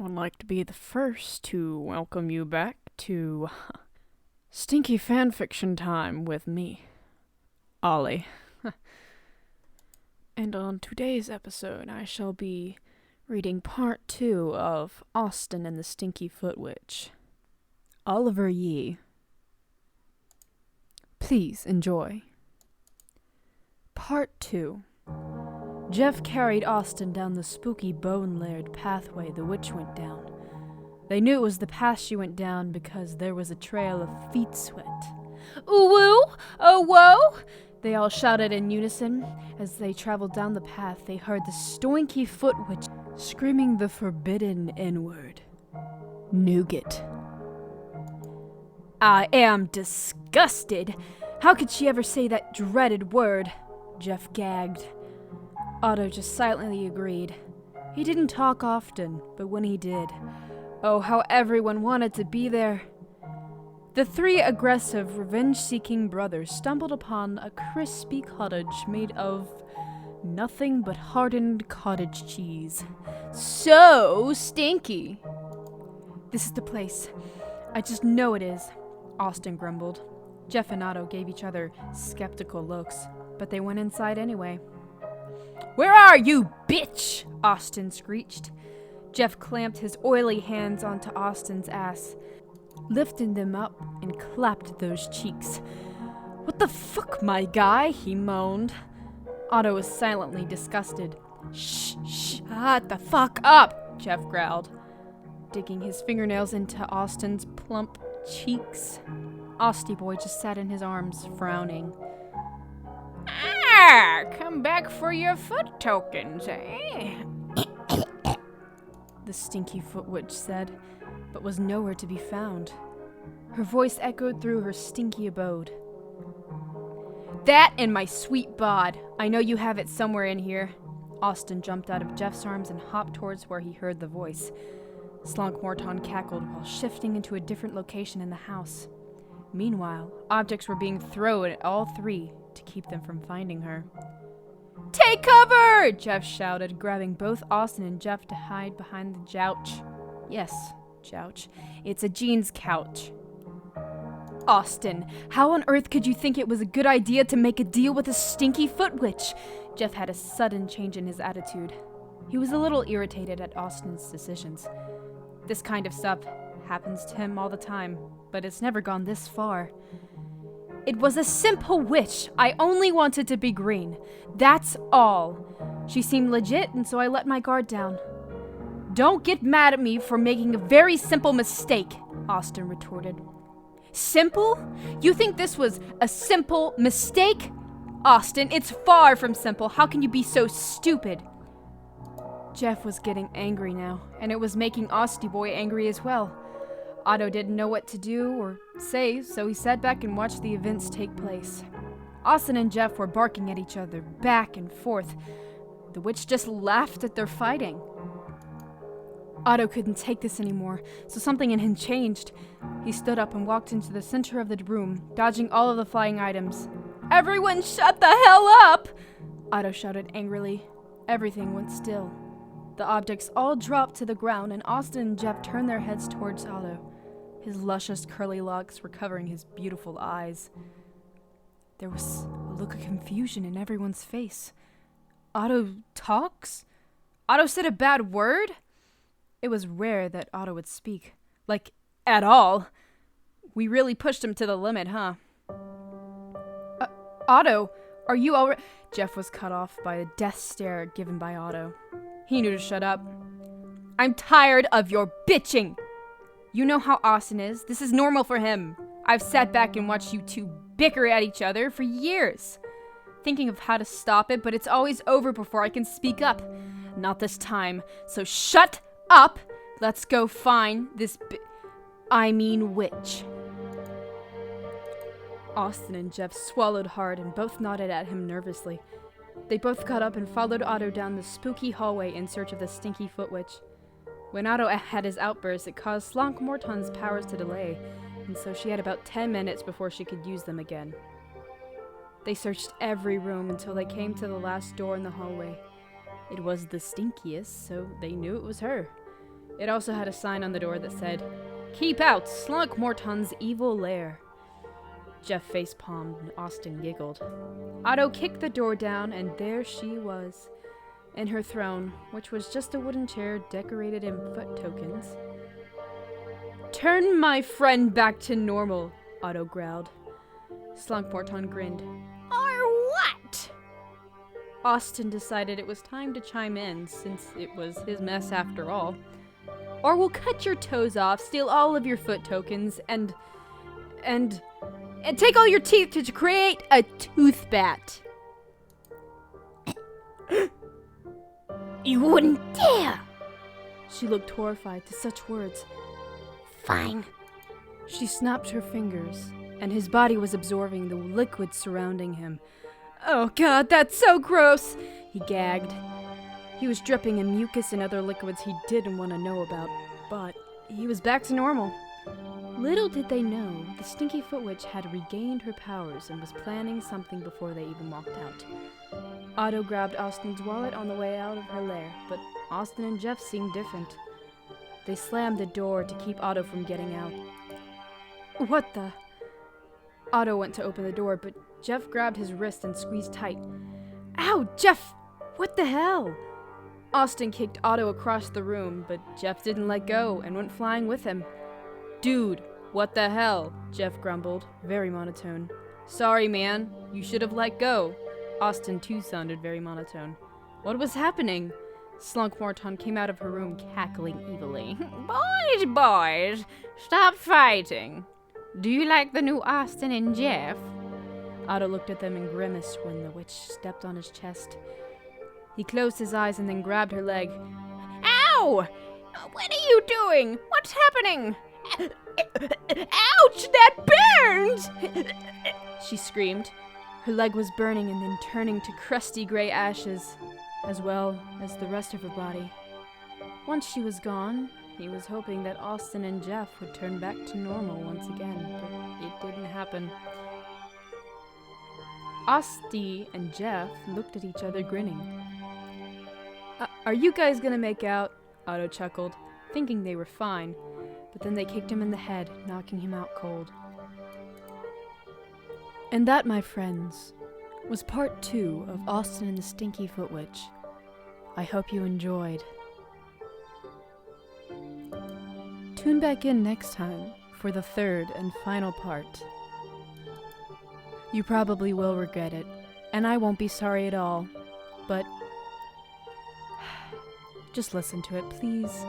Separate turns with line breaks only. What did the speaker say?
would like to be the first to welcome you back to Stinky Fanfiction Time with me, Ollie. And on today's episode, I shall be reading part 2 of Awsten and the Stinky Foot Witch. Oliver Yee. Please enjoy. Part 2. Jeff carried Awsten down the spooky bone-layered pathway the witch went down. They knew it was the path she went down because there was a trail of feet sweat. "Ooh woo! Oh whoa!" They all shouted in unison. As they traveled down the path, they heard the Stinky Foot Witch screaming the forbidden N-word. Nougat. "I am disgusted! How could she ever say that dreaded word?" Jeff gagged. Otto just silently agreed. He didn't talk often, but when he did, oh, how everyone wanted to be there. The three aggressive, revenge-seeking brothers stumbled upon a crispy cottage made of nothing but hardened cottage cheese. So stinky! "This is the place. I just know it is," Awsten grumbled. Jeff and Otto gave each other skeptical looks, but they went inside anyway. "Where are you, bitch?" Awsten screeched. Jeff clamped his oily hands onto Austen's ass, lifted them up and clapped those cheeks. "What the fuck, my guy?" he moaned. Otto was silently disgusted. Shut the fuck up," Jeff growled, digging his fingernails into Austen's plump cheeks. Austie Boy just sat in his arms, frowning. "Come back for your foot tokens, eh?" The Stinky Foot Witch said, but was nowhere to be found. Her voice echoed through her stinky abode. "That and my sweet bod. I know you have it somewhere in here." Awsten jumped out of Jeff's arms and hopped towards where he heard the voice. Slunk Morton cackled while shifting into a different location in the house. Meanwhile, objects were being thrown at all three to keep them from finding her. "Take cover!" Jeff shouted, grabbing both Awsten and Jeff to hide behind the jouch. Yes, jouch. It's a jeans couch. "Awsten, how on earth could you think it was a good idea to make a deal with a Stinky Foot Witch?" Jeff had a sudden change in his attitude. He was a little irritated at Austen's decisions. This kind of stuff happens to him all the time, but it's never gone this far. "It was a simple wish. I only wanted to be green. That's all. She seemed legit, and so I let my guard down." "Don't get mad at me for making a very simple mistake," Awsten retorted. "Simple? You think this was a simple mistake? Awsten, it's far from simple. How can you be so stupid?" Jeff was getting angry now, and it was making Austie Boy angry as well. Otto didn't know what to do or say, so he sat back and watched the events take place. Awsten and Jeff were barking at each other, back and forth. The witch just laughed at their fighting. Otto couldn't take this anymore, so something in him changed. He stood up and walked into the center of the room, dodging all of the flying items. "Everyone shut the hell up!" Otto shouted angrily. Everything went still. The objects all dropped to the ground, and Awsten and Jeff turned their heads towards Otto. His luscious curly locks were covering his beautiful eyes. There was a look of confusion in everyone's face. "Otto talks? Otto said a bad word?" It was rare that Otto would speak. Like, at all. We really pushed him to the limit, huh? "Otto, are you already—" Jeff was cut off by a death stare given by Otto. He knew to shut up. "I'm tired of your bitching. You know how Awsten is. This is normal for him. I've sat back and watched you two bicker at each other for years, thinking of how to stop it, but it's always over before I can speak up. Not this time. So shut up. Let's go find this witch." Awsten and Jeff swallowed hard and both nodded at him nervously. They both got up and followed Otto down the spooky hallway in search of the Stinky Foot Witch. When Otto had his outburst, it caused Slunk Morton's powers to delay, and so she had about 10 minutes before she could use them again. They searched every room until they came to the last door in the hallway. It was the stinkiest, so they knew it was her. It also had a sign on the door that said, "Keep out, Slunk Morton's evil lair." Jeff face-palmed and Awsten giggled. Otto kicked the door down, and there she was, in her throne, which was just a wooden chair decorated in foot tokens. "Turn my friend back to normal," Otto growled. Slunk Morton grinned. "Or what?" Awsten decided it was time to chime in, since it was his mess after all. "Or we'll cut your toes off, steal all of your foot tokens, and take all your teeth to create a tooth bat."
You wouldn't dare!
She looked horrified to such words.
Fine.
She snapped her fingers, and his body was absorbing the liquid surrounding him. "Oh God, that's so gross!" he gagged. He was dripping in mucus and other liquids he didn't want to know about, but he was back to normal. Little did they know, the Stinky Foot Witch had regained her powers and was planning something before they even walked out. Otto grabbed Austen's wallet on the way out of her lair, but Awsten and Jeff seemed different. They slammed the door to keep Otto from getting out. "What the?" Otto went to open the door, but Jeff grabbed his wrist and squeezed tight. "Ow, Jeff! What the hell?" Awsten kicked Otto across the room, but Jeff didn't let go and went flying with him. "Dude, what the hell?" Jeff grumbled, very monotone. "Sorry, man. You should have let go." Awsten, too, sounded very monotone. What was happening? Slunk Morton came out of her room, cackling evilly.
Boys, stop fighting. Do you like the new Awsten and Jeff?"
Otto looked at them and grimaced when the witch stepped on his chest. He closed his eyes and then grabbed her leg.
Ow! What are you doing? What's happening? Ouch, that burns!
She screamed. Her leg was burning and then turning to crusty gray ashes, as well as the rest of her body. Once she was gone, he was hoping that Awsten and Jeff would turn back to normal once again, but it didn't happen. Awsten and Jeff looked at each other grinning. Are you guys gonna make out?" Otto chuckled, thinking they were fine, but then they kicked him in the head, knocking him out cold. And that, my friends, was part 2 of Awsten and the Stinky Foot Witch. I hope you enjoyed. Tune back in next time for the 3rd and final part. You probably will regret it, and I won't be sorry at all, but just listen to it, please.